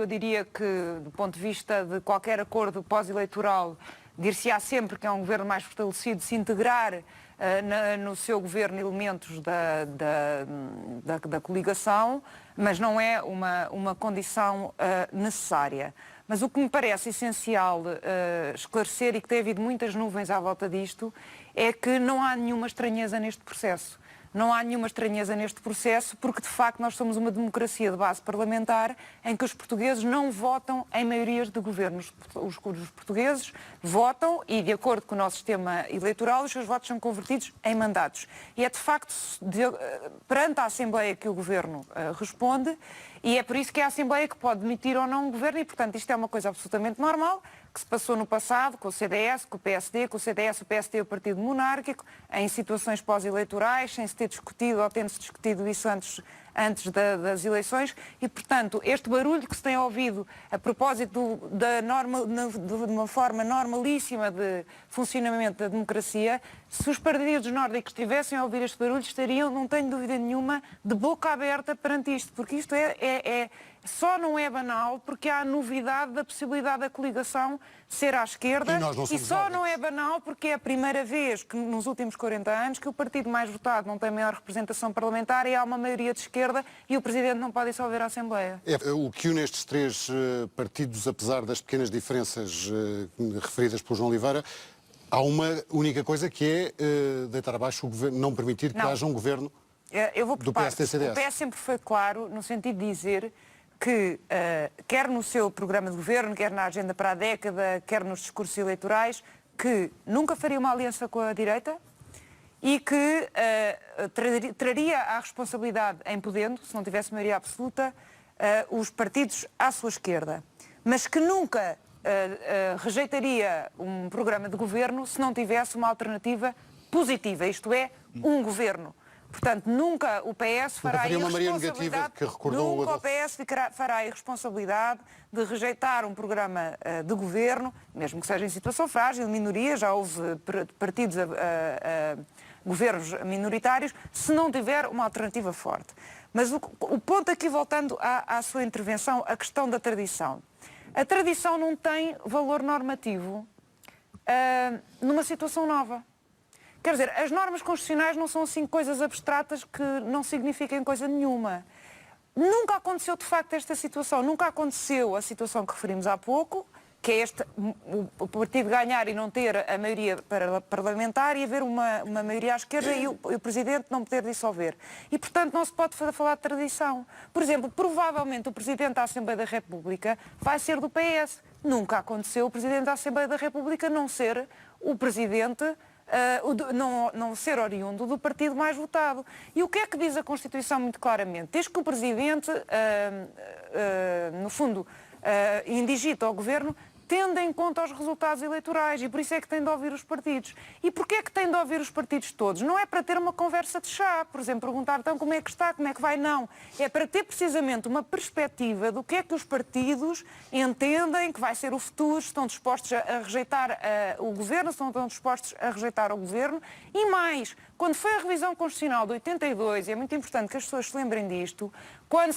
eu diria que, do ponto de vista de qualquer acordo pós-eleitoral, dir-se-á sempre que é um governo mais fortalecido se integrar no seu governo elementos da coligação, mas não é uma condição necessária. Mas o que me parece essencial esclarecer, e que tem havido muitas nuvens à volta disto, é que não há nenhuma estranheza neste processo. Não há nenhuma estranheza neste processo, porque de facto nós somos uma democracia de base parlamentar em que os portugueses não votam em maiorias de governos. Os portugueses votam e, de acordo com o nosso sistema eleitoral, os seus votos são convertidos em mandatos. E é de facto perante a Assembleia que o Governo responde, e é por isso que é a Assembleia que pode demitir ou não o Governo, e portanto isto é uma coisa absolutamente normal, que se passou no passado com o CDS, com o PSD, com o CDS, o PSD e o Partido Monárquico, em situações pós-eleitorais, sem se ter discutido ou tendo-se discutido isso antes das eleições, e portanto este barulho que se tem ouvido a propósito de uma forma normalíssima de funcionamento da democracia, se os partidos nórdicos estivessem a ouvir este barulho, estariam, não tenho dúvida nenhuma, de boca aberta perante isto, porque isto só não é banal porque há a novidade da possibilidade da coligação ser à esquerda, e só não é banal porque é a primeira vez que nos últimos 40 anos que o partido mais votado não tem maior representação parlamentar e há uma maioria de esquerda e o Presidente não pode dissolver a Assembleia. O que une estes três partidos, apesar das pequenas diferenças referidas por João Oliveira, há uma única coisa que é deitar abaixo o governo, não permitir que haja um governo do PSD-CDS. O PS sempre foi claro no sentido de dizer que, quer no seu programa de governo, quer na agenda para a década, quer nos discursos eleitorais, que nunca faria uma aliança com a direita e que traria a responsabilidade, em podendo, se não tivesse maioria absoluta, os partidos à sua esquerda. Mas que nunca rejeitaria um programa de governo se não tivesse uma alternativa positiva, isto é, um governo. Portanto, nunca o PS fará a irresponsabilidade de rejeitar um programa de governo, mesmo que seja em situação frágil, minoria, já houve partidos governos minoritários, se não tiver uma alternativa forte. Mas o ponto aqui, voltando à sua intervenção, a questão da tradição. A tradição não tem valor normativo numa situação nova. Quer dizer, as normas constitucionais não são assim coisas abstratas que não signifiquem coisa nenhuma. Nunca aconteceu de facto esta situação, nunca aconteceu a situação que referimos há pouco, que é o partido ganhar e não ter a maioria parlamentar e haver uma maioria à esquerda e o Presidente não poder dissolver. E, portanto, não se pode falar de tradição. Por exemplo, provavelmente o Presidente da Assembleia da República vai ser do PS. Nunca aconteceu o Presidente da Assembleia da República não ser o Presidente, não ser oriundo do partido mais votado. E o que é que diz a Constituição muito claramente? Diz que o Presidente, no fundo, indigita ao Governo tendo em conta os resultados eleitorais, e por isso é que tem de ouvir os partidos. E porquê é que tem de ouvir os partidos todos? Não é para ter uma conversa de chá, por exemplo, perguntar então como é que está, como é que vai, não. É para ter precisamente uma perspectiva do que é que os partidos entendem que vai ser o futuro, se estão dispostos a rejeitar o Governo, se não estão dispostos a rejeitar o Governo. E mais, quando foi a revisão constitucional de 82, e é muito importante que as pessoas se lembrem disto, quando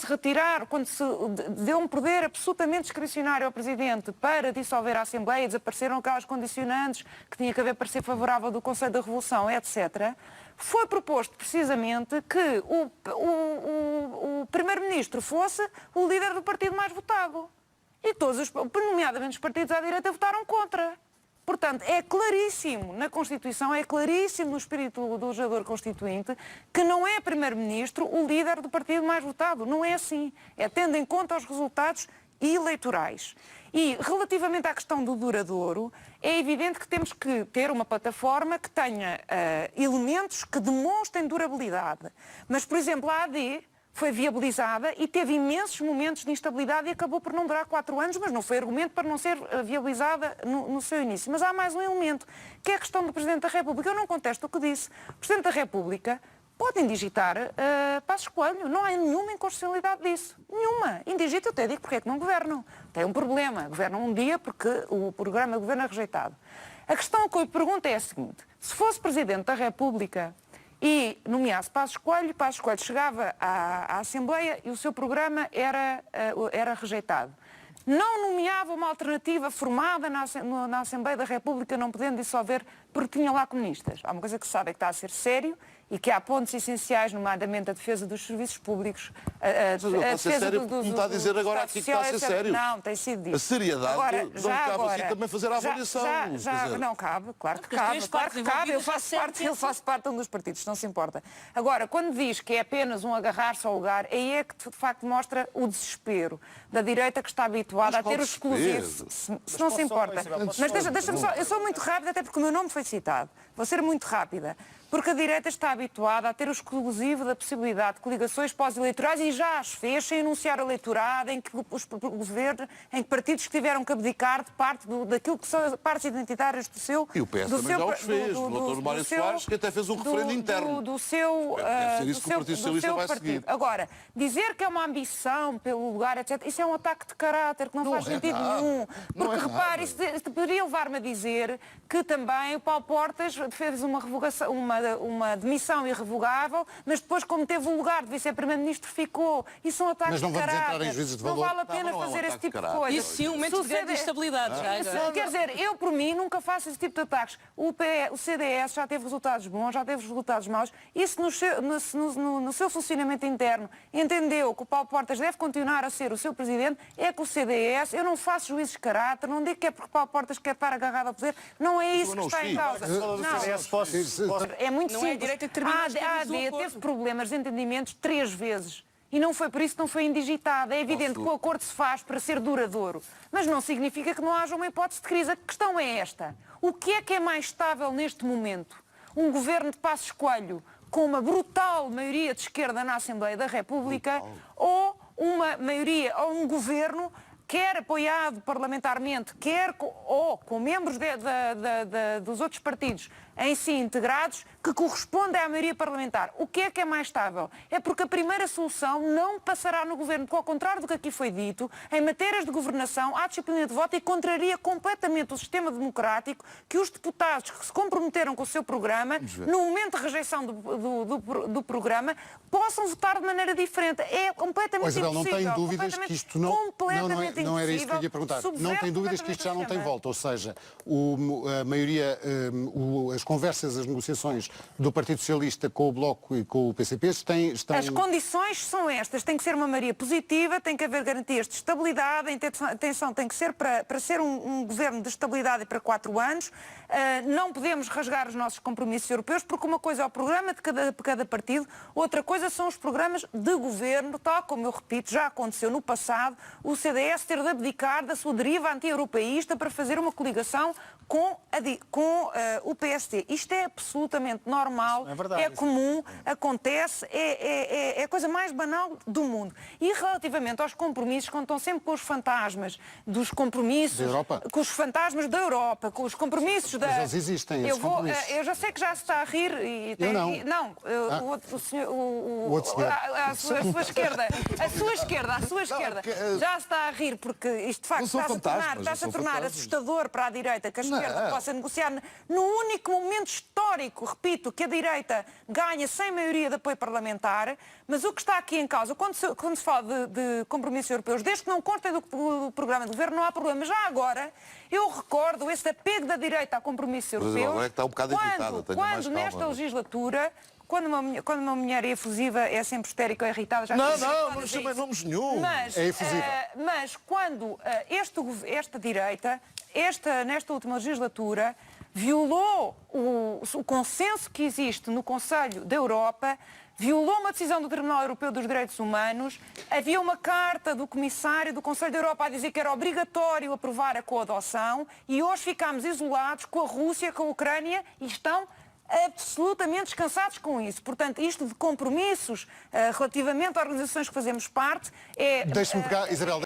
se deu um poder absolutamente discricionário ao Presidente para dissolver a Assembleia, desapareceram aquelas condicionantes que tinha que haver parecer favorável do Conselho da Revolução, etc., foi proposto precisamente que o Primeiro-Ministro fosse o líder do partido mais votado. E todos, nomeadamente os partidos à direita, votaram contra. Portanto, é claríssimo na Constituição, é claríssimo no espírito do legislador constituinte que não é Primeiro-Ministro o líder do partido mais votado. Não é assim. É tendo em conta os resultados eleitorais. E, relativamente à questão do duradouro, é evidente que temos que ter uma plataforma que tenha elementos que demonstrem durabilidade. Mas, por exemplo, a AD foi viabilizada e teve imensos momentos de instabilidade e acabou por não durar 4 anos, mas não foi argumento para não ser viabilizada no seu início. Mas há mais um elemento, que é a questão do Presidente da República. Eu não contesto o que disse. O Presidente da República pode indigitar Passos Coelho. Não há nenhuma inconstitucionalidade disso. Nenhuma. Indigita, eu até digo porque é que não governam. Tem um problema. Governam um dia porque o programa de governo é rejeitado. A questão que eu lhe pergunto é a seguinte. Se fosse Presidente da República e nomeasse Passos Coelho chegava à Assembleia e o seu programa era rejeitado. Não nomeava uma alternativa formada na Assembleia da República, não podendo dissolver, porque tinha lá comunistas. Há uma coisa que se sabe, é que está a ser sério e que há pontos essenciais, nomeadamente a defesa dos serviços públicos, a defesa do está a dizer agora aqui que está a ser sério. Não, tem sido dito. A seriedade agora, não cabe assim também fazer a avaliação. Não cabe, claro que cabe. Claro que cabe. Eu faço parte de um dos partidos, não se importa. Agora, quando diz que é apenas um agarrar-se ao lugar, aí é que de facto mostra o desespero da direita que está habituada a ter os exclusivos. Se não se importa. Mas deixa-me só, eu sou muito rápida, até porque o meu nome foi citado. Vou ser muito rápida. Porque a direita está habituada a ter o exclusivo da possibilidade de coligações pós-eleitorais e já as fez sem anunciar eleitorado, em que os governos, em que partidos que tiveram que abdicar de parte daquilo que são as partes identitárias do seu... E o PS também já os fez. O doutor Mário Soares, que até fez um referendo interno. Do seu Deve ser isso que o Partido Socialista vai seguir. Agora, dizer que é uma ambição pelo lugar, etc., isso é um ataque de caráter que não faz sentido nenhum. Porque, repare, isso poderia levar-me a dizer que também o Paulo Portas fez uma revogação, uma demissão irrevogável, mas depois, como teve o lugar de vice-primeiro-ministro, ficou. Isso são ataques de caráter. Mas não vamos entrar em juízos de valor. Não vale a pena fazer esse tipo de coisa. Isso sim, um momento de grande instabilidade. Quer dizer, eu, por mim, nunca faço esse tipo de ataques. O CDS já teve resultados bons, já teve resultados maus. Isso no seu funcionamento interno entendeu que o Paulo Portas deve continuar a ser o seu presidente, é que o CDS, eu não faço juízes de caráter, não digo que é porque o Paulo Portas quer estar agarrado ao poder, não é isso que está em causa. É muito Não simples. é a direita que termina os A termos do AD acordo. teve problemas de entendimentos 3 vezes. E não foi por isso que não foi indigitada. É evidente que o acordo se faz para ser duradouro. Mas não significa que não haja uma hipótese de crise. A questão é esta. O que é mais estável neste momento? Um governo de Passos Coelho com uma brutal maioria de esquerda na Assembleia da República ou uma maioria, ou um governo quer apoiado parlamentarmente, quer com membros dos outros partidos em si integrados, que correspondem à maioria parlamentar. O que é mais estável? É porque a primeira solução não passará no governo, porque ao contrário do que aqui foi dito, em matérias de governação há disciplina de voto e contraria completamente o sistema democrático que os deputados que se comprometeram com o seu programa, no momento de rejeição do programa, possam votar de maneira diferente. É completamente Isabel, impossível. não tem dúvidas que isto não era isso que eu ia perguntar. Não tem dúvidas que isto já não tem volta. Ou seja, a maioria, as conversas, as negociações do Partido Socialista com o Bloco e com o PCP têm... As condições são estas. Tem que ser uma maioria positiva, tem que haver garantias de estabilidade, a intenção tem que ser para ser um governo de estabilidade e para 4 anos. Não podemos rasgar os nossos compromissos europeus, porque uma coisa é o programa de cada partido, outra coisa são os programas de governo, tal como eu repito, já aconteceu no passado, o CDS ter de abdicar da sua deriva anti-europeísta para fazer uma coligação com o PSD. Isto é absolutamente normal, é comum, acontece, é a coisa mais banal do mundo. E relativamente aos compromissos, quando estão sempre com os fantasmas dos compromissos, com os fantasmas da Europa, com os compromissos da... Mas eles existem, esses compromissos. Eu já sei que já se está a rir e... Eu não. O outro senhor, a sua esquerda, já se está a rir porque isto de facto está-se a tornar assustador para a direita que a esquerda possa negociar no único momento histórico, repito, que a direita ganha sem maioria de apoio parlamentar, mas o que está aqui em causa, quando se fala de compromissos europeus, desde que não constem do programa de governo, não há problema. Já agora, eu recordo esse apego da direita a compromissos europeus, agora é que está um bocado irritada, tenha mais calma. Nesta legislatura, quando uma mulher é efusiva, é sempre histérica ou irritada. Já não chamei nomes nenhum. É efusiva. Mas quando esta direita, nesta última legislatura, violou o consenso que existe no Conselho da Europa, violou uma decisão do Tribunal Europeu dos Direitos Humanos, havia uma carta do Comissário do Conselho da Europa a dizer que era obrigatório aprovar a coadoção e hoje ficámos isolados com a Rússia, com a Ucrânia e estão absolutamente descansados com isso. Portanto, isto de compromissos relativamente a organizações que fazemos parte é... Deixe-me pegar, Isabel...